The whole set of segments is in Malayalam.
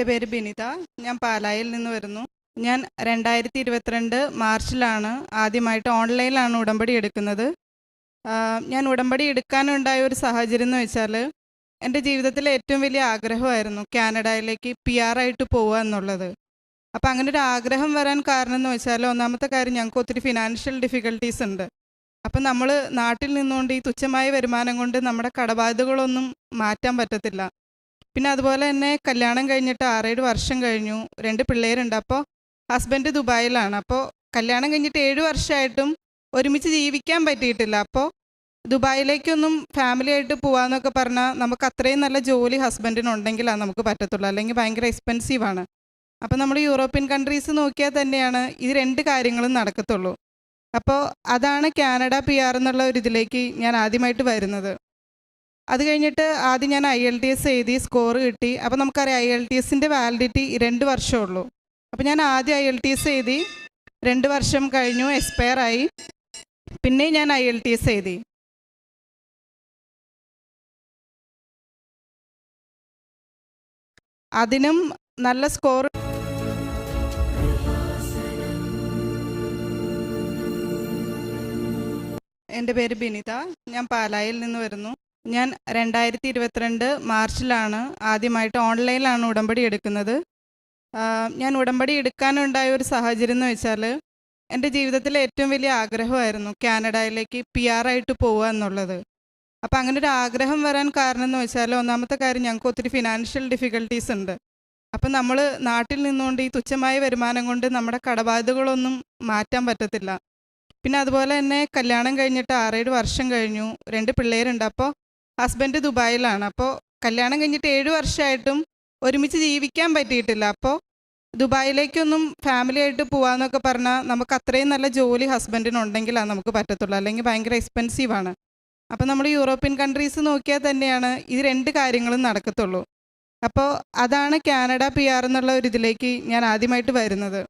എൻ്റെ പേര് ബിനിത. ഞാൻ പാലായിൽ നിന്ന് വരുന്നു. ഞാൻ 2022 മാർച്ചിലാണ് ആദ്യമായിട്ട് ഓൺലൈനിലാണ് ഉടമ്പടി എടുക്കുന്നത്. ഞാൻ ഉടമ്പടി എടുക്കാനുണ്ടായ ഒരു സാഹചര്യം എന്ന് വെച്ചാൽ, എൻ്റെ ജീവിതത്തിലെ ഏറ്റവും വലിയ ആഗ്രഹമായിരുന്നു കാനഡയിലേക്ക് PR ആയിട്ട് പോവുക എന്നുള്ളത്. അപ്പോൾ അങ്ങനെ ഒരു ആഗ്രഹം വരാൻ കാരണം എന്ന് വെച്ചാൽ, ഒന്നാമത്തെ കാര്യം ഞങ്ങൾക്ക് ഒത്തിരി ഫിനാൻഷ്യൽ ഡിഫിക്കൽട്ടീസ് ഉണ്ട്. അപ്പം നമ്മൾ നാട്ടിൽ നിന്നുകൊണ്ട് ഈ തുച്ഛമായ വരുമാനം കൊണ്ട് നമ്മുടെ കടബാധ്യതകളൊന്നും മാറ്റാൻ പറ്റത്തില്ല. പിന്നെ അതുപോലെ തന്നെ കല്യാണം കഴിഞ്ഞിട്ട് 6-7 വർഷം കഴിഞ്ഞു, 2 പിള്ളേരുണ്ട്. അപ്പോൾ ഹസ്ബൻഡ് ദുബായിലാണ്. അപ്പോൾ കല്യാണം കഴിഞ്ഞിട്ട് 7 വർഷമായിട്ടും ഒരുമിച്ച് ജീവിക്കാൻ പറ്റിയിട്ടില്ല. അപ്പോൾ ദുബായിലേക്കൊന്നും ഫാമിലി ആയിട്ട് പോകാമെന്നൊക്കെ പറഞ്ഞാൽ നമുക്ക് അത്രയും നല്ല ജോലി ഹസ്ബൻഡിനുണ്ടെങ്കിലാണ് നമുക്ക് പറ്റത്തുള്ളൂ, അല്ലെങ്കിൽ ഭയങ്കര എക്സ്പെൻസീവാണ്. അപ്പോൾ നമ്മൾ യൂറോപ്യൻ കൺട്രീസ് നോക്കിയാൽ തന്നെയാണ് ഇത് 2 കാര്യങ്ങളും നടക്കത്തുള്ളൂ. അപ്പോൾ അതാണ് കാനഡ PR എന്നുള്ള ഒരു ഇതിലേക്ക് ഞാൻ ആദ്യമായിട്ട് വരുന്നത്. അത് കഴിഞ്ഞിട്ട് ആദ്യം ഞാൻ IELTS എഴുതി, സ്കോർ കിട്ടി. അപ്പോൾ നമുക്കറിയാം IELTSൻ്റെ വാലിഡിറ്റി 2 വർഷമുള്ളൂ. അപ്പോൾ ഞാൻ ആദ്യം IELTS എഴുതി, 2 വർഷം കഴിഞ്ഞു, എക്സ്പയർ ആയി. പിന്നെ ഞാൻ IELTS എഴുതി. അതിനും നല്ല സ്കോർ. എൻ്റെ പേര് ബിനിത. ഞാൻ പാലായിൽ നിന്ന് വരുന്നു. ഞാൻ 2022 മാർച്ചിലാണ് ആദ്യമായിട്ട് ഓൺലൈനിലാണ് ഉടമ്പടി എടുക്കുന്നത്. ഞാൻ ഉടമ്പടി എടുക്കാനുണ്ടായ ഒരു സാഹചര്യം എന്ന് വെച്ചാൽ, എൻ്റെ ജീവിതത്തിലെ ഏറ്റവും വലിയ ആഗ്രഹമായിരുന്നു കാനഡയിലേക്ക് PR ആയിട്ട് പോവുക എന്നുള്ളത്. അപ്പോൾ അങ്ങനെ ഒരു ആഗ്രഹം വരാൻ കാരണം എന്ന് വെച്ചാൽ, ഒന്നാമത്തെ കാര്യം ഞങ്ങൾക്ക് ഒത്തിരി ഫിനാൻഷ്യൽ ഡിഫിക്കൽട്ടീസ് ഉണ്ട്. അപ്പം നമ്മൾ നാട്ടിൽ നിന്നുകൊണ്ട് ഈ തുച്ഛമായ വരുമാനം കൊണ്ട് നമ്മുടെ കടബാധ്യതകളൊന്നും മാറ്റാൻ പറ്റത്തില്ല. പിന്നെ അതുപോലെ തന്നെ കല്യാണം കഴിഞ്ഞിട്ട് 6-7 വർഷം കഴിഞ്ഞു, 2 പിള്ളേരുണ്ട്. അപ്പോൾ ഹസ്ബൻഡ് ദുബായിലാണ്. അപ്പോൾ കല്യാണം കഴിഞ്ഞിട്ട് 7 വർഷമായിട്ടും ഒരുമിച്ച് ജീവിക്കാൻ പറ്റിയിട്ടില്ല. അപ്പോൾ ദുബായിലേക്കൊന്നും ഫാമിലി ആയിട്ട് പോകാമെന്നൊക്കെ പറഞ്ഞാൽ നമുക്ക് അത്രയും നല്ല ജോലി ഹസ്ബൻഡിനുണ്ടെങ്കിലാണ് നമുക്ക് പറ്റത്തുള്ളൂ, അല്ലെങ്കിൽ ഭയങ്കര എക്സ്പെൻസീവാണ്. അപ്പോൾ നമ്മൾ യൂറോപ്യൻ കൺട്രീസ് നോക്കിയാൽ തന്നെയാണ് ഇത് 2 കാര്യങ്ങളും നടക്കത്തുള്ളൂ. അപ്പോൾ അതാണ് കാനഡ PR എന്നുള്ള ഒരു ഇതിലേക്ക് ഞാൻ ആദ്യമായിട്ട് വരുന്നത്.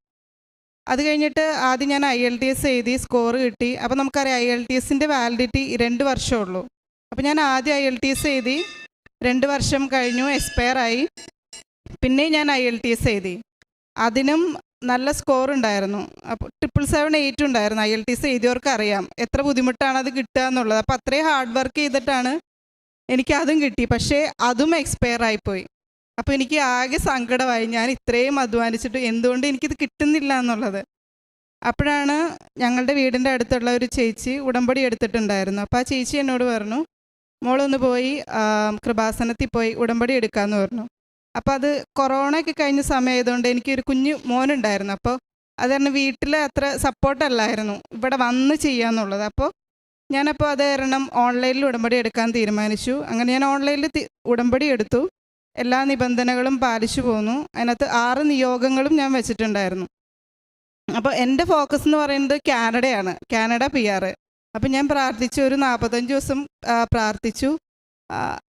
അത് കഴിഞ്ഞിട്ട് ആദ്യം ഞാൻ IELTS എഴുതി, സ്കോർ കിട്ടി. അപ്പോൾ നമുക്കറിയാം IELTSൻ്റെ വാലിഡിറ്റി 2 വർഷമുള്ളൂ. അപ്പോൾ ഞാൻ ആദ്യം IELTS എഴുതി, 2 വർഷം കഴിഞ്ഞു, എക്സ്പയർ ആയി. പിന്നെ ഞാൻ IELTS എഴുതി. അതിനും നല്ല സ്കോർ ഉണ്ടായിരുന്നു. അപ്പോൾ 777-8 ഉണ്ടായിരുന്നു. IELTS എഴുതിയവർക്ക് അറിയാം എത്ര ബുദ്ധിമുട്ടാണ് അത് കിട്ടുക എന്നുള്ളത്. അപ്പോൾ അത്രയും ഹാർഡ് വർക്ക് ചെയ്തിട്ടാണ് എനിക്ക് അതും കിട്ടി. പക്ഷേ അതും എക്സ്പയർ ആയിപ്പോയി. അപ്പോൾ എനിക്ക് ആകെ സങ്കടമായി, ഞാൻ ഇത്രയും അധ്വാനിച്ചിട്ട് എന്തുകൊണ്ട് എനിക്കിത് കിട്ടുന്നില്ല എന്നുള്ളത്. അപ്പോഴാണ് ഞങ്ങളുടെ വീടിൻ്റെ അടുത്തുള്ള ഒരു ചേച്ചി ഉടമ്പടി എടുത്തിട്ടുണ്ടായിരുന്നു. അപ്പോൾ ആ ചേച്ചി എന്നോട് പറഞ്ഞു, മോളൊന്ന് പോയി കൃപാസനത്തിൽ പോയി ഉടമ്പടി എടുക്കാമെന്ന് പറഞ്ഞു. അപ്പോൾ അത് കൊറോണയൊക്കെ കഴിഞ്ഞ സമയമായതുകൊണ്ട് എനിക്കൊരു കുഞ്ഞു മോനുണ്ടായിരുന്നു. അപ്പോൾ അത് കാരണം വീട്ടിൽ അത്ര സപ്പോർട്ടല്ലായിരുന്നു ഇവിടെ വന്ന് ചെയ്യാന്നുള്ളത്. അപ്പോൾ ഞാനപ്പോൾ അത് കാരണം ഓൺലൈനിൽ ഉടമ്പടി എടുക്കാൻ തീരുമാനിച്ചു. അങ്ങനെ ഞാൻ ഓൺലൈനിൽ ഉടമ്പടി എടുത്തു. എല്ലാ നിബന്ധനകളും പാലിച്ചു പോന്നു. അതിനകത്ത് 6 നിയോഗങ്ങളും ഞാൻ വെച്ചിട്ടുണ്ടായിരുന്നു. അപ്പോൾ എൻ്റെ ഫോക്കസ് എന്ന് പറയുന്നത് കാനഡയാണ്, കാനഡ PR. അപ്പോൾ ഞാൻ പ്രാർത്ഥിച്ചു, ഒരു 45 ദിവസം പ്രാർത്ഥിച്ചു.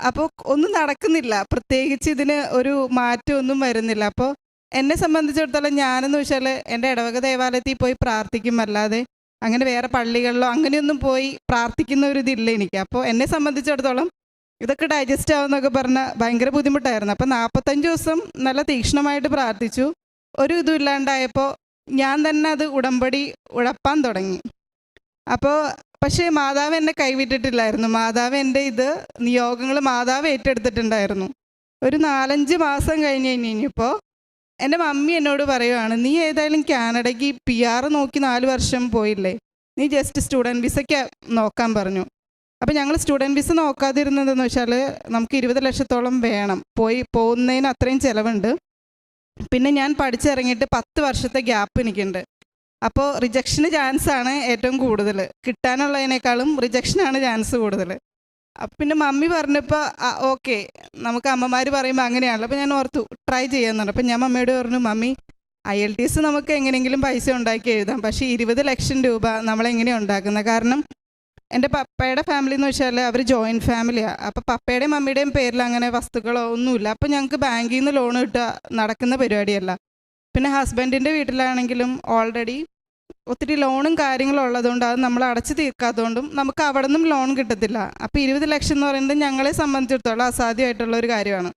അപ്പോൾ ഒന്നും നടക്കുന്നില്ല, പ്രത്യേകിച്ച് ഇതിന് ഒരു മാറ്റമൊന്നും വരുന്നില്ല. അപ്പോൾ എന്നെ സംബന്ധിച്ചിടത്തോളം ഞാനെന്ന് വെച്ചാൽ എൻ്റെ ഇടവക ദേവാലയത്തിൽ പോയി പ്രാർത്ഥിക്കുമല്ലാതെ അങ്ങനെ വേറെ പള്ളികളിലോ അങ്ങനെയൊന്നും പോയി പ്രാർത്ഥിക്കുന്ന ഒരു ഇതില്ല എനിക്ക്. അപ്പോൾ എന്നെ സംബന്ധിച്ചിടത്തോളം ഇതൊക്കെ ഡൈജസ്റ്റ് ആവുമെന്നൊക്കെ പറഞ്ഞാൽ ഭയങ്കര ബുദ്ധിമുട്ടായിരുന്നു. അപ്പോൾ 45 ദിവസം നല്ല തീക്ഷ്ണമായിട്ട് പ്രാർത്ഥിച്ചു. ഒരു ഇതും ഇല്ലാണ്ടായപ്പോൾ ഞാൻ തന്നെ അത് ഉടമ്പടി ഉഴപ്പാൻ തുടങ്ങി. അപ്പോൾ പക്ഷേ മാതാവ് എന്നെ കൈവിട്ടിട്ടില്ലായിരുന്നു. മാതാവ് എൻ്റെ നിയോഗങ്ങൾ മാതാവ് ഏറ്റെടുത്തിട്ടുണ്ടായിരുന്നു. ഒരു 4-5 മാസം കഴിഞ്ഞ് കഴിഞ്ഞപ്പോൾ എൻ്റെ മമ്മി എന്നോട് പറയുവാണ്, നീ ഏതായാലും കാനഡയ്ക്ക് PR നോക്കി 4 വർഷം പോയില്ലേ, നീ ജസ്റ്റ് സ്റ്റുഡൻറ്റ് വിസയ്ക്ക് നോക്കാൻ പറഞ്ഞു. അപ്പോൾ ഞങ്ങൾ സ്റ്റുഡൻറ്റ് വിസ നോക്കാതിരുന്നതെന്ന് വെച്ചാൽ നമുക്ക് 20 ലക്ഷത്തോളം വേണം, പോകുന്നതിന് അത്രയും ചിലവുണ്ട്. പിന്നെ ഞാൻ പഠിച്ചിറങ്ങിയിട്ട് 10 വർഷത്തെ ഗ്യാപ്പ് എനിക്കുണ്ട്. അപ്പോൾ റിജക്ഷന് ചാൻസാണ് ഏറ്റവും കൂടുതൽ, കിട്ടാനുള്ളതിനേക്കാളും റിജക്ഷനാണ് ചാൻസ് കൂടുതൽ. പിന്നെ മമ്മി പറഞ്ഞപ്പോൾ ഓക്കെ, നമുക്ക് അമ്മമാർ പറയുമ്പോൾ അങ്ങനെയാണല്ലോ. അപ്പോൾ ഞാൻ ഓർത്തു ട്രൈ ചെയ്യാമെന്നുണ്ട്. അപ്പോൾ ഞാൻ മമ്മിയോട് പറഞ്ഞു, മമ്മി IELTS നമുക്ക് എങ്ങനെയെങ്കിലും പൈസ ഉണ്ടാക്കി എഴുതാം, പക്ഷേ 20 ലക്ഷം രൂപ നമ്മളെങ്ങനെയാണ് ഉണ്ടാക്കുന്നത്? കാരണം എൻ്റെ പപ്പയുടെ ഫാമിലി എന്ന് വെച്ചാൽ അവർ ജോയിൻറ്റ് ഫാമിലിയാണ്. അപ്പോൾ പപ്പയുടെയും മമ്മിയുടെയും പേരിൽ അങ്ങനെ വസ്തുക്കളോ ഒന്നുമില്ല. അപ്പോൾ ഞങ്ങൾക്ക് ബാങ്കിൽ നിന്ന് ലോൺ കിട്ടുക നടക്കുന്ന പരിപാടിയല്ല. പിന്നെ ഹസ്ബൻഡിൻ്റെ വീട്ടിലാണെങ്കിലും ഓൾറെഡി ഒത്തിരി ലോണും കാര്യങ്ങളും ഉള്ളതുകൊണ്ട് അത് നമ്മൾ അടച്ചു തീർക്കാത്തതുകൊണ്ടും നമുക്ക് അവിടെ നിന്നും ലോൺ കിട്ടത്തില്ല. അപ്പോൾ 20 ലക്ഷം എന്ന് പറയുന്നത് ഞങ്ങളെ സംബന്ധിച്ചിടത്തോളം അസാധ്യമായിട്ടുള്ളൊരു കാര്യമാണ്.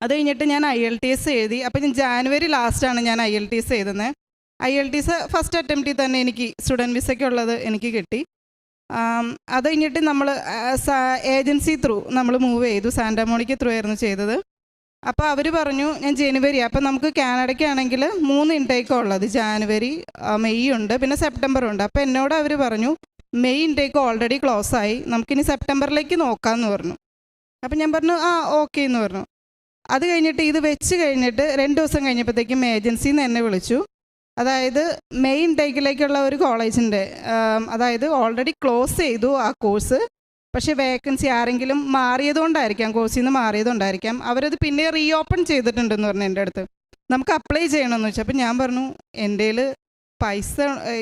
അത് കഴിഞ്ഞിട്ട് ഞാൻ IELTS എഴുതി. അപ്പോൾ ഞാൻ ജാനുവരി ലാസ്റ്റാണ് ഞാൻ IELTS എഴുതുന്നത്. IELTS ഫസ്റ്റ് അറ്റംപ്റ്റിൽ തന്നെ എനിക്ക് സ്റ്റുഡൻറ്റ് വിസയ്ക്കുള്ളത് എനിക്ക് കിട്ടി. അത് കഴിഞ്ഞിട്ട് നമ്മൾ ഏജൻസി ത്രൂ നമ്മൾ മൂവ് ചെയ്തു. സാന്റാമോണിക്ക ത്രൂ ആയിരുന്നു ചെയ്തത്. അപ്പോൾ അവർ പറഞ്ഞു ഞാൻ ജനുവരി, അപ്പോൾ നമുക്ക് കാനഡയ്ക്കാണെങ്കിൽ 3 ഇൻടേക്കാണ് ഉള്ളത്. ജാനുവരി, മെയ് ഉണ്ട്, പിന്നെ സെപ്റ്റംബർ ഉണ്ട്. അപ്പോൾ എന്നോട് അവർ പറഞ്ഞു മെയ് ഇൻടേക്ക് ഓൾറെഡി ക്ലോസ് ആയി, നമുക്കിനി സെപ്റ്റംബറിലേക്ക് നോക്കാമെന്ന് പറഞ്ഞു. അപ്പം ഞാൻ പറഞ്ഞു ഓക്കെ എന്ന് പറഞ്ഞു. അത് കഴിഞ്ഞിട്ട് ഇത് വെച്ച് കഴിഞ്ഞിട്ട് 2 ദിവസം കഴിഞ്ഞപ്പോഴത്തേക്കും ഏജൻസിയിൽ നിന്ന് എന്നെ വിളിച്ചു. അതായത് മെയ് ഇൻടേക്കിലേക്കുള്ള ഒരു കോളേജിൻ്റെ, അതായത് ഓൾറെഡി ക്ലോസ് ചെയ്തു ആ കോഴ്സ്, പക്ഷേ വേക്കൻസി ആരെങ്കിലും മാറിയതുകൊണ്ടായിരിക്കാം, കോഴ്സിൽ നിന്ന് മാറിയതുകൊണ്ടായിരിക്കാം, അവരത് പിന്നെ റീ ഓപ്പൺ ചെയ്തിട്ടുണ്ടെന്ന് പറഞ്ഞു എൻ്റെ അടുത്ത്. നമുക്ക് അപ്ലൈ ചെയ്യണമെന്ന് വെച്ചാൽ. അപ്പം ഞാൻ പറഞ്ഞു എൻ്റെ കയ്യിൽ പൈസ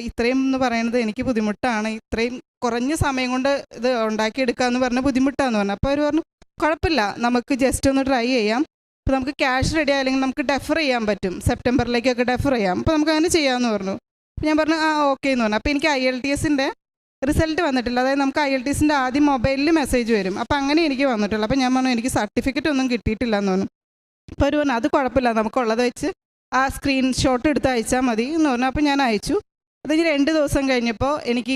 ഇത്രയും എന്ന് പറയുന്നത് എനിക്ക് ബുദ്ധിമുട്ടാണ്, ഇത്രയും കുറഞ്ഞ സമയം കൊണ്ട് ഇത് ഉണ്ടാക്കിയെടുക്കാമെന്ന് പറഞ്ഞ ബുദ്ധിമുട്ടാന്ന് പറഞ്ഞു. അപ്പോൾ അവർ പറഞ്ഞു കുഴപ്പമില്ല, നമുക്ക് ജസ്റ്റ് ഒന്ന് ട്രൈ ചെയ്യാം, അപ്പോൾ നമുക്ക് ക്യാഷ് റെഡി ആയില്ലെങ്കിൽ നമുക്ക് ഡെഫർ ചെയ്യാൻ പറ്റും, സെപ്റ്റംബറിലേക്കൊക്കെ ഡെഫർ ചെയ്യാം, അപ്പോൾ നമുക്ക് അങ്ങനെ ചെയ്യാമെന്ന് പറഞ്ഞു. അപ്പോൾ ഞാൻ പറഞ്ഞു ഓക്കെ എന്ന് പറഞ്ഞു. അപ്പോൾ എനിക്ക് IELTSൻ്റെ റിസൾട്ട് വന്നിട്ടില്ല. അതായത് നമുക്ക് IELTSൻ്റെ ആദ്യം മൊബൈലിൽ മെസ്സേജ് വരും, അപ്പോൾ അങ്ങനെ എനിക്ക് വന്നിട്ടുള്ളൂ. അപ്പോൾ ഞാൻ പറഞ്ഞു എനിക്ക് സർട്ടിഫിക്കറ്റ് ഒന്നും കിട്ടിയിട്ടില്ല എന്ന് പറഞ്ഞു. അപ്പോൾ അവർ പറഞ്ഞു അത് കുഴപ്പമില്ല, നമുക്കുള്ളത് വെച്ച് ആ സ്ക്രീൻഷോട്ട് എടുത്ത് അയച്ചാൽ മതി എന്ന് പറഞ്ഞു. അപ്പോൾ ഞാൻ അയച്ചു. അത് കഴിഞ്ഞ് 2 ദിവസം കഴിഞ്ഞപ്പോൾ എനിക്ക്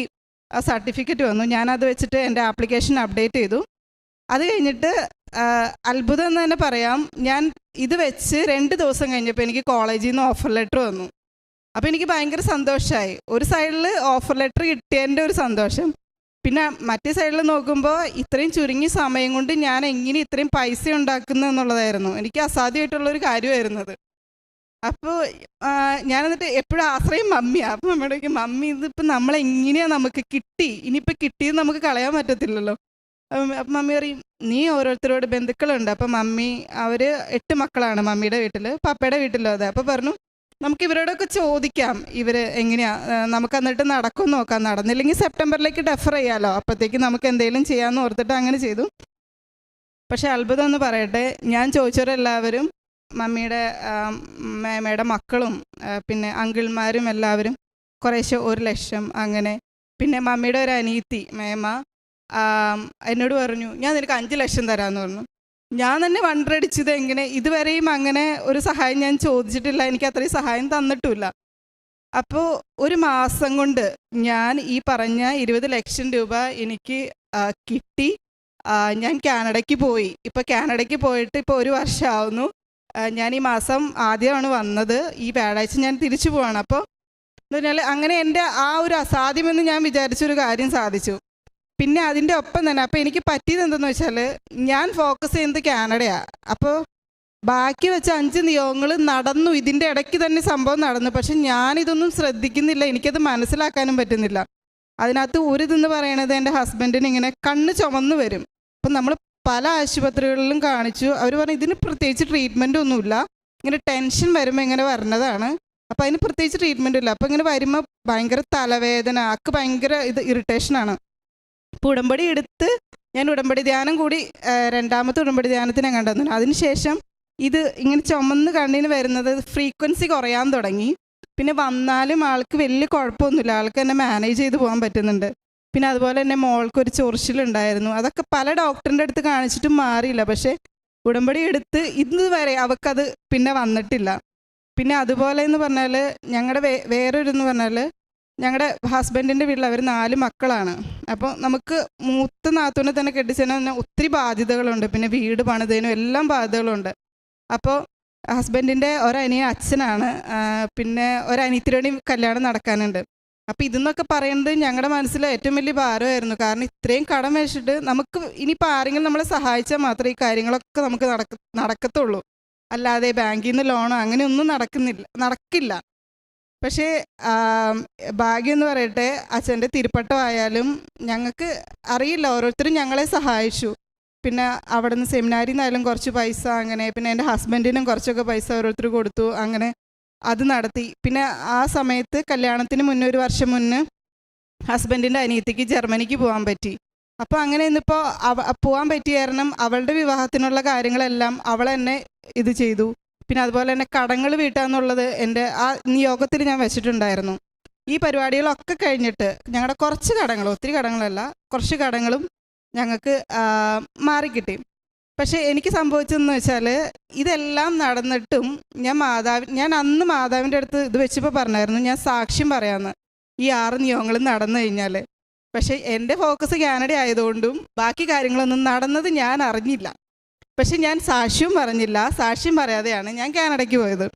ആ സർട്ടിഫിക്കറ്റ് വന്നു. ഞാനത് വെച്ചിട്ട് എൻ്റെ ആപ്ലിക്കേഷൻ അപ്ഡേറ്റ് ചെയ്തു. അത് കഴിഞ്ഞിട്ട് അത്ഭുതം എന്ന് തന്നെ പറയാം, ഞാൻ ഇത് വെച്ച് 2 ദിവസം കഴിഞ്ഞപ്പോൾ എനിക്ക് കോളേജിൽ നിന്ന് ഓഫർ ലെറ്റർ വന്നു. അപ്പോൾ എനിക്ക് ഭയങ്കര സന്തോഷമായി. ഒരു സൈഡിൽ ഓഫർ ലെറ്റർ കിട്ടിയതിൻ്റെ ഒരു സന്തോഷം, പിന്നെ മറ്റേ സൈഡിൽ നോക്കുമ്പോൾ ഇത്രയും ചുരുങ്ങിയ സമയം കൊണ്ട് ഞാൻ എങ്ങനെ ഇത്രയും പൈസ ഉണ്ടാക്കുന്നു എന്നുള്ളതായിരുന്നു എനിക്ക് അസാധ്യമായിട്ടുള്ളൊരു കാര്യമായിരുന്നത്. അപ്പോൾ ഞാനെന്നിട്ട് എപ്പോഴും ആശ്രയം മമ്മിയാണ്. അപ്പോൾ മമ്മിയോട് ചോദിക്കും, മമ്മി ഇതിപ്പോൾ നമ്മളെങ്ങനെയാണ് നമുക്ക് കിട്ടി, ഇനിയിപ്പോൾ കിട്ടിയത് നമുക്ക് കളയാൻ പറ്റത്തില്ലല്ലോ. അപ്പം മമ്മി പറയും നീ ഓരോരുത്തരോട് ബന്ധുക്കളുണ്ട്. അപ്പം മമ്മി അവർ 8 മക്കളാണ് മമ്മിയുടെ വീട്ടിൽ, പപ്പയുടെ വീട്ടിലും അതെ. അപ്പോൾ പറഞ്ഞു നമുക്ക് ഇവരോടൊക്കെ ചോദിക്കാം ഇവർ എങ്ങനെയാണ്, നമുക്ക് എന്നിട്ട് നടക്കുമെന്ന് നോക്കാം, നടന്നില്ലെങ്കിൽ സെപ്റ്റംബറിലേക്ക് ഡെഫർ ചെയ്യാമല്ലോ, അപ്പോഴത്തേക്ക് നമുക്ക് എന്തെങ്കിലും ചെയ്യാമെന്ന് ഓർത്തിട്ട് അങ്ങനെ ചെയ്തു. പക്ഷേ അത്ഭുതം എന്ന് പറയട്ടെ, ഞാൻ ചോദിച്ചവരെല്ലാവരും മമ്മിയുടെ മേമയുടെ മക്കളും പിന്നെ അങ്കിൾമാരും എല്ലാവരും കുറേശ്ശെ 1 ലക്ഷം അങ്ങനെ. പിന്നെ മമ്മിയുടെ ഒരു അനിയത്തി മേമ എന്നോട് പറഞ്ഞു ഞാൻ നിനക്ക് 5 ലക്ഷം തരാമെന്ന് പറഞ്ഞു. ഞാൻ തന്നെ വണ്ടടിച്ചത് എങ്ങനെ, ഇതുവരെയും അങ്ങനെ ഒരു സഹായം ഞാൻ ചോദിച്ചിട്ടില്ല, എനിക്ക് അത്രയും സഹായം തന്നിട്ടുമില്ല. അപ്പോൾ 1 മാസം കൊണ്ട് ഞാൻ ഈ പറഞ്ഞ 20 ലക്ഷം രൂപ എനിക്ക് കിട്ടി. ഞാൻ കാനഡയ്ക്ക് പോയി. ഇപ്പോൾ കാനഡയ്ക്ക് പോയിട്ട് ഇപ്പോൾ 1 വർഷമാവുന്നു. ഞാൻ ഈ മാസം ആദ്യമാണ് വന്നത്, ഈ വ്യാഴാഴ്ച ഞാൻ തിരിച്ചു പോവാണ്. അപ്പോൾ എന്ന് പറഞ്ഞാൽ അങ്ങനെ എൻ്റെ ആ ഒരു അസാധ്യമെന്ന് ഞാൻ വിചാരിച്ചൊരു കാര്യം സാധിച്ചു. പിന്നെ അതിൻ്റെ ഒപ്പം തന്നെ അപ്പോൾ എനിക്ക് പറ്റിയത് എന്തെന്ന് വെച്ചാൽ ഞാൻ ഫോക്കസ് ചെയ്യുന്നത് കാനഡയാണ്. അപ്പോൾ ബാക്കി വെച്ച 5 നിയോഗങ്ങൾ നടന്നു, ഇതിൻ്റെ ഇടയ്ക്ക് തന്നെ സംഭവം നടന്നു. പക്ഷെ ഞാനിതൊന്നും ശ്രദ്ധിക്കുന്നില്ല, എനിക്കത് മനസ്സിലാക്കാനും പറ്റുന്നില്ല. അതിനകത്ത് ഒരു ഇതെന്ന് പറയണത് എൻ്റെ ഹസ്ബൻഡിന് ഇങ്ങനെ കണ്ണ് ചുമന്ന് വരും. അപ്പം നമ്മൾ പല ആശുപത്രികളിലും കാണിച്ചു, അവർ പറഞ്ഞു ഇതിന് പ്രത്യേകിച്ച് ട്രീറ്റ്മെൻ്റ് ഒന്നുമില്ല, ഇങ്ങനെ ടെൻഷൻ വരുമ്പോൾ ഇങ്ങനെ വരുന്നതാണ്, അപ്പോൾ അതിന് പ്രത്യേകിച്ച് ട്രീറ്റ്മെൻ്റ് ഇല്ല. അപ്പോൾ ഇങ്ങനെ വരുമ്പോൾ ഭയങ്കര തലവേദന, ആൾക്ക് ഭയങ്കര ഇറിറ്റേഷനാണ്. ഇപ്പോൾ ഉടമ്പടി എടുത്ത് ഞാൻ ഉടമ്പടി ധ്യാനം കൂടി 2ാമത്തെ ഉടമ്പടി ധ്യാനത്തിന് ഞാൻ കണ്ടെന്നു. അതിനുശേഷം ഇത് ഇങ്ങനെ ചുമന്ന് കണ്ണിന് വരുന്നത് ഫ്രീക്വൻസി കുറയാൻ തുടങ്ങി. പിന്നെ വന്നാലും ആൾക്ക് വലിയ കുഴപ്പമൊന്നുമില്ല, ആൾക്ക് തന്നെ മാനേജ് ചെയ്ത് പോകാൻ പറ്റുന്നുണ്ട്. പിന്നെ അതുപോലെ തന്നെ മോൾക്കൊരു ചൊറിച്ചിലുണ്ടായിരുന്നു, അതൊക്കെ പല ഡോക്ടറിൻ്റെ അടുത്ത് കാണിച്ചിട്ടും മാറിയില്ല. പക്ഷേ ഉടമ്പടി എടുത്ത് ഇന്ന് വരെ അവൾക്കത് പിന്നെ വന്നിട്ടില്ല. പിന്നെ അതുപോലെ എന്ന് പറഞ്ഞാൽ ഞങ്ങളുടെ വേറൊരു പറഞ്ഞാൽ ഞങ്ങളുടെ ഹസ്ബൻഡിൻ്റെ വീട്ടിൽ അവർ 4 മക്കളാണ്. അപ്പോൾ നമുക്ക് മൂത്ത നാത്തൂനെ തന്നെ കെട്ടിച്ചതിന് ഒത്തിരി ബാധ്യതകളുണ്ട്, പിന്നെ വീട് പണിതതിനും എല്ലാം ബാധ്യതകളുണ്ട്. അപ്പോൾ ഹസ്ബൻഡിൻ്റെ അച്ഛനാണ്, പിന്നെ ഒരനിയത്തിയുടെയും കല്യാണം നടക്കാനുണ്ട്. അപ്പോൾ ഇതെന്നൊക്കെ പറയുന്നത് ഞങ്ങളുടെ മനസ്സിൽ ഏറ്റവും വലിയ ഭാരമായിരുന്നു. കാരണം ഇത്രയും കടം വെച്ചിട്ട് നമുക്ക് ഇനിയിപ്പോൾ ആരെങ്കിലും നമ്മളെ സഹായിച്ചാൽ മാത്രമേ ഈ കാര്യങ്ങളൊക്കെ നമുക്ക് നടക്കത്തുള്ളൂ, അല്ലാതെ ബാങ്കിൽ നിന്ന് ലോണോ അങ്ങനെയൊന്നും നടക്കില്ല. പക്ഷേ ഭാഗ്യം എന്ന് പറയട്ടെ, അച്ഛൻ്റെ തിരുപ്പട്ടമായാലും ഞങ്ങൾക്ക് അറിയില്ല, ഓരോരുത്തരും ഞങ്ങളെ സഹായിച്ചു. പിന്നെ അവിടെ നിന്ന് സെമിനാരിൽ നിന്നായാലും കുറച്ച് പൈസ അങ്ങനെ, പിന്നെ എൻ്റെ ഹസ്ബൻഡിനും കുറച്ചൊക്കെ പൈസ ഓരോരുത്തർ കൊടുത്തു, അങ്ങനെ അത് നടത്തി. പിന്നെ ആ സമയത്ത് കല്യാണത്തിന് മുന്നേ 1 വർഷം മുന്നേ ഹസ്ബൻഡിൻ്റെ അനിയത്തിക്ക് ജർമ്മനിക്ക് പോകാൻ പറ്റി. അപ്പോൾ അങ്ങനെ ഇന്നിപ്പോൾ പോകാൻ പറ്റിയ കാരണം അവളുടെ വിവാഹത്തിനുള്ള കാര്യങ്ങളെല്ലാം അവൾ തന്നെ ഇത് ചെയ്തു. പിന്നെ അതുപോലെ തന്നെ കടങ്ങൾ വീട്ടാന്നുള്ളത് എൻ്റെ ആ നിയോഗത്തിൽ ഞാൻ വെച്ചിട്ടുണ്ടായിരുന്നു. ഈ പരിപാടികളൊക്കെ കഴിഞ്ഞിട്ട് ഞങ്ങളുടെ കുറച്ച് കടങ്ങൾ, ഒത്തിരി കടങ്ങളല്ല, കുറച്ച് കടങ്ങളും ഞങ്ങൾക്ക് മാറിക്കിട്ടി. പക്ഷേ എനിക്ക് സംഭവിച്ചതെന്ന് വെച്ചാൽ ഇതെല്ലാം നടന്നിട്ടും ഞാൻ അന്ന് മാതാവിൻ്റെ അടുത്ത് ഇത് വെച്ചപ്പോൾ പറഞ്ഞായിരുന്നു ഞാൻ സാക്ഷ്യം പറയാമെന്ന് ഈ 6 നിയോഗങ്ങളും നടന്നു കഴിഞ്ഞാൽ. പക്ഷേ എൻ്റെ ഫോക്കസ് കാനഡ ആയതുകൊണ്ടും ബാക്കി കാര്യങ്ങളൊന്നും നടന്നത് ഞാൻ അറിഞ്ഞില്ല. പക്ഷെ ഞാൻ സാക്ഷ്യം പറഞ്ഞില്ല. സാക്ഷ്യം പറയാതെയാണ് ഞാൻ കാനഡയ്ക്ക് പോയത്.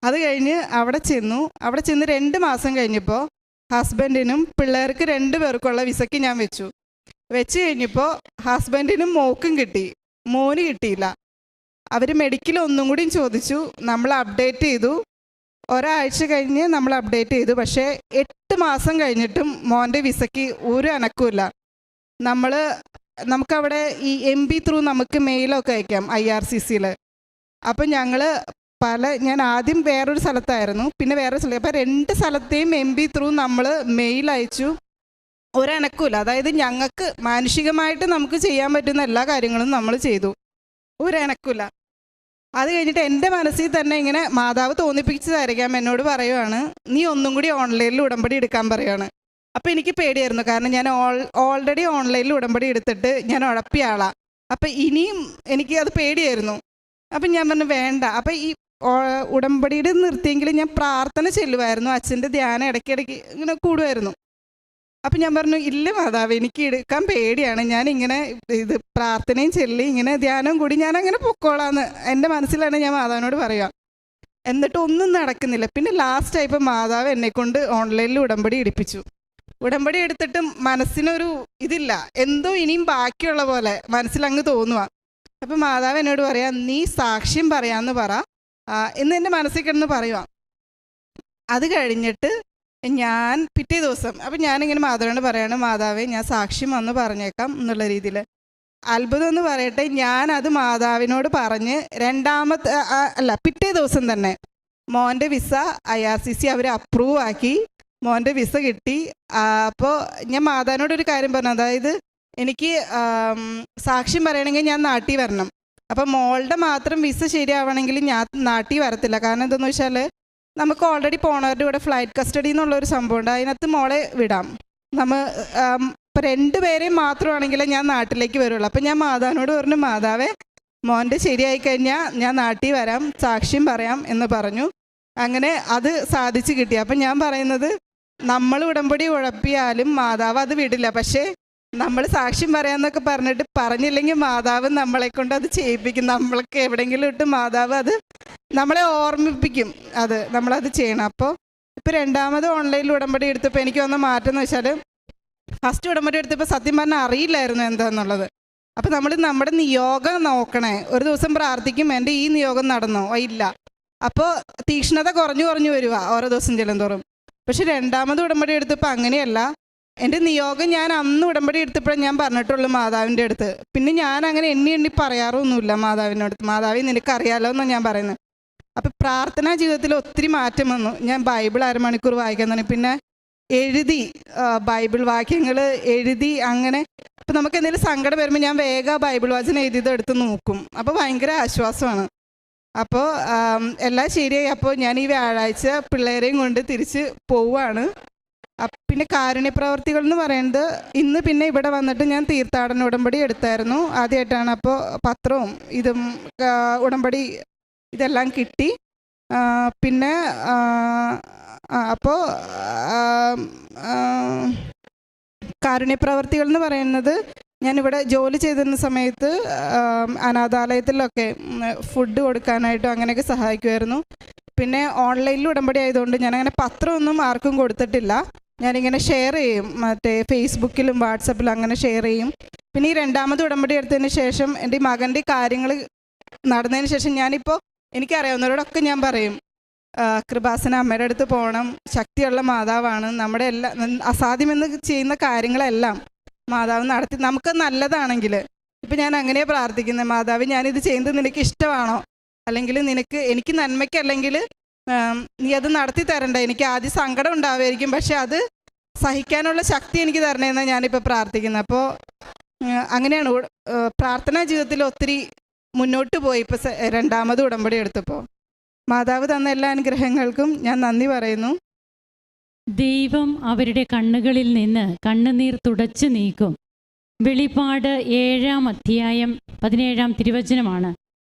അത് കഴിഞ്ഞ് അവിടെ ചെന്ന് 2 മാസം കഴിഞ്ഞപ്പോൾ ഹസ്ബൻഡിനും പിള്ളേർക്ക് 2 പേർക്കുള്ള വിസയ്ക്ക് ഞാൻ വെച്ച് കഴിഞ്ഞപ്പോൾ ഹസ്ബൻഡിനും മോക്കും കിട്ടി, മോന് കിട്ടിയില്ല. അവർ മെഡിക്കൽ ഒന്നും കൂടിയും ചോദിച്ചു, നമ്മൾ അപ്ഡേറ്റ് ചെയ്തു. ഒരാഴ്ച കഴിഞ്ഞ് നമ്മൾ അപ്ഡേറ്റ് ചെയ്തു. പക്ഷേ 8 മാസം കഴിഞ്ഞിട്ടും മോൻ്റെ വിസയ്ക്ക് ഒരു അനക്കമില്ല. നമുക്കവിടെ ഈ MB ത്രൂ നമുക്ക് മെയിലൊക്കെ അയക്കാം IRCCയിൽ. അപ്പം ഞാൻ ആദ്യം വേറൊരു സ്ഥലത്തായിരുന്നു, പിന്നെ വേറൊരു സ്ഥലത്ത്. അപ്പോൾ 2 സ്ഥലത്തെയും MB ത്രൂ നമ്മൾ മെയിൽ അയച്ചു, ഒരനക്കമില്ല. അതായത് ഞങ്ങൾക്ക് മാനുഷികമായിട്ട് നമുക്ക് ചെയ്യാൻ പറ്റുന്ന എല്ലാ കാര്യങ്ങളും നമ്മൾ ചെയ്തു, ഒരനക്കമില്ല. അത് കഴിഞ്ഞിട്ട് എൻ്റെ മനസ്സിൽ തന്നെ ഇങ്ങനെ മാതാവ് തോന്നിപ്പിച്ചതായിരിക്കാം, എന്നോട് പറയുവാണ് നീ ഒന്നും കൂടി ഓൺലൈനിൽ ഉടമ്പടി എടുക്കാൻ പറയുകയാണ്. അപ്പോൾ എനിക്ക് പേടിയായിരുന്നു, കാരണം ഞാൻ ഓൾറെഡി ഓൺലൈനിൽ ഉടമ്പടി എടുത്തിട്ട് ഞാൻ ഉഴപ്പിയ ആളാണ്. അപ്പം ഇനിയും എനിക്ക് അത് പേടിയായിരുന്നു. അപ്പം ഞാൻ പറഞ്ഞു വേണ്ട. അപ്പം ഈ ഉടമ്പടിയുടെ നിർത്തിയെങ്കിൽ ഞാൻ പ്രാർത്ഥന ചെല്ലുമായിരുന്നു, അച്ഛൻ്റെ ധ്യാനം ഇടയ്ക്കിടയ്ക്ക് ഇങ്ങനെ കൂടുമായിരുന്നു. അപ്പം ഞാൻ പറഞ്ഞു ഇല്ല മാതാവ്, എനിക്ക് എടുക്കാൻ പേടിയാണ്, ഞാനിങ്ങനെ ഇത് പ്രാർത്ഥനയും ചെല്ലി ഇങ്ങനെ ധ്യാനവും കൂടി ഞാൻ അങ്ങനെ പൊക്കോളാന്ന് എൻ്റെ മനസ്സിലാണ് ഞാൻ മാതാവിനോട് പറയുക. എന്നിട്ട് ഒന്നും നടക്കുന്നില്ല. പിന്നെ ലാസ്റ്റ് ആയപ്പോൾ മാതാവ് എന്നെക്കൊണ്ട് ഓൺലൈനിൽ ഉടമ്പടി എടുപ്പിച്ചു. ഉടമ്പടി എടുത്തിട്ടും മനസ്സിനൊരു ഇതില്ല, എന്തോ ഇനിയും ബാക്കിയുള്ള പോലെ മനസ്സിലങ്ങ് തോന്നുക. അപ്പം മാതാവ് എന്നോട് പറയാം നീ സാക്ഷ്യം പറയാമെന്ന് പറ എന്ന് എൻ്റെ മനസ്സിൽ കിടന്ന് പറയുക. അത് കഴിഞ്ഞിട്ട് ഞാൻ പിറ്റേ ദിവസം അപ്പം ഞാനിങ്ങനെ മാതാവിനോട് പറയാണ്, മാതാവേ ഞാൻ സാക്ഷ്യം വന്ന് പറഞ്ഞേക്കാം എന്നുള്ള രീതിയിൽ. അത്ഭുതം എന്ന് പറയട്ടെ, ഞാനത് മാതാവിനോട് പറഞ്ഞ് പിറ്റേ ദിവസം തന്നെ മോൻ്റെ വിസ IRCC അവർ അപ്രൂവ് ആക്കി, മോൻ്റെ വിസ കിട്ടി. അപ്പോൾ ഞാൻ മാതാവിനോടൊരു കാര്യം പറഞ്ഞു, അതായത് എനിക്ക് സാക്ഷ്യം പറയണമെങ്കിൽ ഞാൻ നാട്ടിൽ വരണം. അപ്പം മോളുടെ മാത്രം വിസ ശരിയാവണമെങ്കിൽ ഞാൻ നാട്ടിൽ വരത്തില്ല. കാരണം എന്താണെന്ന് വെച്ചാൽ നമുക്ക് ഓൾറെഡി പോണവരുടെ കൂടെ ഫ്ലൈറ്റ് കസ്റ്റഡി എന്നുള്ളൊരു സംഭവമുണ്ട്, അതിനകത്ത് മോളെ വിടാം. ഇപ്പം 2 പേരെയും മാത്രമാണെങ്കിലേ ഞാൻ നാട്ടിലേക്ക് വരുള്ളൂ. അപ്പം ഞാൻ മാതാവിനോട് പറഞ്ഞു, മാതാവേ മോൻ്റെ ശരിയായി കഴിഞ്ഞാൽ ഞാൻ നാട്ടിൽ വരാം, സാക്ഷ്യം പറയാം എന്ന് പറഞ്ഞു. അങ്ങനെ അത് സാധിച്ചു കിട്ടി. അപ്പം ഞാൻ പറയുന്നത്, നമ്മൾ ഉടമ്പടി ഉഴപ്പിയാലും മാതാവ് അത് വിടില്ല. പക്ഷേ നമ്മൾ സാക്ഷ്യം പറയാമെന്നൊക്കെ പറഞ്ഞില്ലെങ്കിൽ മാതാവ് നമ്മളെ കൊണ്ട് അത് ചെയ്യിപ്പിക്കും. നമ്മൾക്ക് എവിടെയെങ്കിലും ഇട്ട് മാതാവ് അത് നമ്മളെ ഓർമ്മിപ്പിക്കും, നമ്മളത് ചെയ്യണം. അപ്പോൾ ഇപ്പോൾ 2ാമത് ഓൺലൈനിൽ ഉടമ്പടി എടുത്തപ്പോൾ എനിക്ക് വന്ന മാറ്റം എന്ന് വെച്ചാൽ, ഫസ്റ്റ് ഉടമ്പടി എടുത്തപ്പോൾ സത്യം പറഞ്ഞാൽ അറിയില്ലായിരുന്നു എന്താണെന്നുള്ളത്. അപ്പോൾ നമ്മുടെ നിയോഗം നോക്കണേ. ഒരു ദിവസം പ്രാർത്ഥിക്കും, എൻ്റെ ഈ നിയോഗം നടന്നോ ഇല്ല. അപ്പോൾ തീക്ഷ്ണത കുറഞ്ഞു വരുക ഓരോ ദിവസം ചെല്ലുന്തോറും. പക്ഷെ 2ാമത് ഉടമ്പടി എടുത്തപ്പോൾ അങ്ങനെയല്ല. എൻ്റെ നിയോഗം ഞാൻ അന്ന് ഉടമ്പടി എടുത്തപ്പോഴേ ഞാൻ പറഞ്ഞിട്ടുള്ളൂ മാതാവിൻ്റെ അടുത്ത്. പിന്നെ ഞാൻ അങ്ങനെ എണ്ണി പറയാറൊന്നുമില്ല മാതാവിനടുത്ത്. മാതാവി നിനക്കറിയാലോ എന്നാണ് ഞാൻ പറയുന്നത്. അപ്പം പ്രാർത്ഥനാ ജീവിതത്തിൽ ഒത്തിരി മാറ്റം വന്നു. ഞാൻ ബൈബിൾ 1/2 മണിക്കൂർ വായിക്കാൻ തുടങ്ങി. പിന്നെ എഴുതി, ബൈബിൾ വാക്യങ്ങൾ എഴുതി. അങ്ങനെ ഇപ്പം നമുക്ക് എന്തെങ്കിലും സങ്കടം വരുമ്പോൾ ഞാൻ വേഗം ബൈബിൾ വാചനം എഴുതിയത് എടുത്ത് നോക്കും. അപ്പോൾ ഭയങ്കര ആശ്വാസമാണ്. അപ്പോൾ എല്ലാം ശരിയായി. അപ്പോൾ ഞാൻ ഈ വ്യാഴാഴ്ച പിള്ളേരെയും കൊണ്ട് തിരിച്ച് പോവുകയാണ്. പിന്നെ കാരുണ്യപ്രവർത്തികൾ എന്ന് പറയുന്നത്, ഇന്ന് പിന്നെ ഇവിടെ വന്നിട്ട് ഞാൻ തീർത്ഥാടന ഉടമ്പടി എടുത്തായിരുന്നു ആദ്യമായിട്ടാണ്. അപ്പോൾ പത്രവും ഇതും ഉടമ്പടി ഇതെല്ലാം കിട്ടി. പിന്നെ അപ്പോൾ കാരുണ്യപ്രവർത്തികൾ എന്ന് പറയുന്നത്, ഞാനിവിടെ ജോലി ചെയ്തിരുന്ന സമയത്ത് അനാഥാലയത്തിലൊക്കെ ഫുഡ് കൊടുക്കാനായിട്ടും അങ്ങനെയൊക്കെ സഹായിക്കുമായിരുന്നു. പിന്നെ ഓൺലൈനിൽ ഉടമ്പടി ആയതുകൊണ്ട് ഞാനങ്ങനെ പത്രമൊന്നും ആർക്കും കൊടുത്തിട്ടില്ല. ഞാനിങ്ങനെ ഷെയർ ചെയ്യും, മറ്റേ ഫേസ്ബുക്കിലും വാട്സപ്പിലും അങ്ങനെ ഷെയർ ചെയ്യും. പിന്നെ ഈ 2ാമത് ഉടമ്പടി എടുത്തതിന് ശേഷം എൻ്റെ മകൻ്റെ കാര്യങ്ങൾ നടന്നതിന് ശേഷം ഞാനിപ്പോൾ എനിക്കറിയാവുന്നവരോടൊക്കെ ഞാൻ പറയും, കൃപാസന അമ്മയുടെ അടുത്ത് പോകണം, ശക്തിയുള്ള മാതാവാണ്. നമ്മുടെ അസാധ്യമെന്ന് ചെയ്യുന്ന കാര്യങ്ങളെല്ലാം മാതാവ് നടത്തി, നമുക്ക് നല്ലതാണെങ്കിൽ. ഇപ്പം ഞാൻ അങ്ങനെയാണ് പ്രാർത്ഥിക്കുന്നത്, മാതാവ് ഞാനിത് ചെയ്യുന്നത് നിനക്ക് ഇഷ്ടമാണോ, അല്ലെങ്കിൽ എനിക്ക് നന്മയ്ക്കല്ലെങ്കിൽ നീ അത് നടത്തി തരണ്ട. എനിക്ക് ആദ്യം സങ്കടം ഉണ്ടാവുമായിരിക്കും, പക്ഷെ അത് സഹിക്കാനുള്ള ശക്തി എനിക്ക് തരണേന്നാണ് ഞാനിപ്പോൾ പ്രാർത്ഥിക്കുന്നത്. അപ്പോൾ അങ്ങനെയാണ് പ്രാർത്ഥനാ ജീവിതത്തിൽ ഒത്തിരി മുന്നോട്ട് പോയി. ഇപ്പോൾ 2ാമത് ഉടമ്പടി എടുത്തപ്പോൾ മാതാവ് തന്ന എല്ലാ അനുഗ്രഹങ്ങൾക്കും ഞാൻ നന്ദി പറയുന്നു. ദൈവം അവരുടെ കണ്ണുകളിൽ നിന്ന് കണ്ണുനീർ തുടച്ചു നീക്കും. വെളിപ്പാട് 7-ാം അധ്യായം 17-ാം തിരുവചനമാണ്.